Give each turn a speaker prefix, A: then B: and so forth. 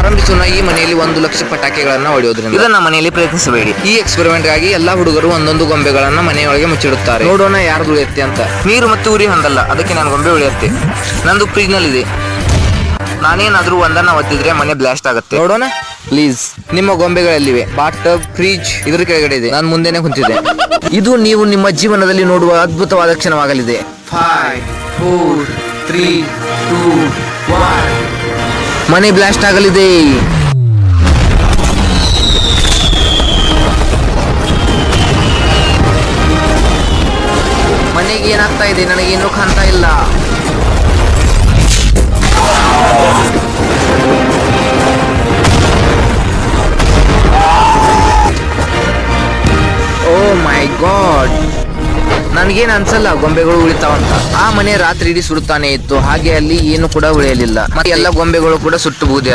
A: ಪ್ರಾರಂಭಿಸೋಣ ಈ ಮನೆಯಲ್ಲಿ 1 ಲಕ್ಷ ಪಟಾಕಿಗಳನ್ನ ಹೊಡೆಯೋದ್ರಿಂದ. ಇದನ್ನ ಮನೆಯಲ್ಲಿ ಪ್ರಯತ್ನಿಸಬೇಡಿ. ಈ ಎಕ್ಸ್ಪೆರಿಮೆಂಟ್ ಗಾಗಿ ಎಲ್ಲಾ ಹುಡುಗರು ಒಂದೊಂದು ಗೊಂಬೆಗಳನ್ನ ಮನೆಯೊಳಗೆ ಮುಚ್ಚಿಡುತ್ತಾರೆ. ನೋಡೋಣ ಯಾರು ಉಳಿಯುತ್ತೆ ಅಂತ. ನೀರು ಮತ್ತು ಉರಿ ಹೊಂದಲ್ಲ, ಅದಕ್ಕೆ ನಾನು ಗೊಂಬೆ ಉಳಿಯುತ್ತೆ. ನಂದು ಫ್ರಿಜ್ ನಲ್ಲಿ ಇದೆ. ನಾನೇನಾದ್ರೂ ಒಂದನ್ನ ಒತ್ತಿದ್ರೆ ಮನೆ ಬ್ಲಾಸ್ಟ್ ಆಗುತ್ತೆ. ನೋಡೋಣ ಪ್ಲೀಸ್. ನಿಮ್ಮ ಗೊಂಬೆಗಳಲ್ಲಿವೆ. ಬಾತ್ ಟಬ್, ಫ್ರಿಜ್ ಇದ್ರ ಕೆಳಗಡೆ ಇದೆ. ನಾನು ಮುಂದೆನೆ ಕುಂತಿದ್ದೆ. ಇದು ನೀವು ನಿಮ್ಮ ಜೀವನದಲ್ಲಿ ನೋಡುವ ಅದ್ಭುತವಾದ ಕ್ಷಣವಾಗಲಿದೆ. 5 4 3 2 1 ಮನೆ ಬ್ಲಾಸ್ಟ್ ಆಗಲಿದೆ. ಮನೆಗೆ ಏನಾಗ್ತಾ ಇದೆ ನನಗೇನು ಕಾಣ್ತಾ ಇಲ್ಲ. ಓ ಮೈ ಗಾಡ್, ನನಗೇನು ಅನ್ಸಲ್ಲ ಗೊಂಬೆಗಳು ಉಳಿತಾವಂತ. ಆ ಮನೆ ರಾತ್ರಿ ಇಡೀ ಸುಡುತ್ತಾನೆ ಇತ್ತು, ಹಾಗೆ ಅಲ್ಲಿ ಏನು ಕೂಡ ಉಳಿಯಲಿಲ್ಲ. ಮತ್ತೆ ಎಲ್ಲ ಗೊಂಬೆಗಳು ಕೂಡ ಸುಟ್ಟು ಬೂದಿ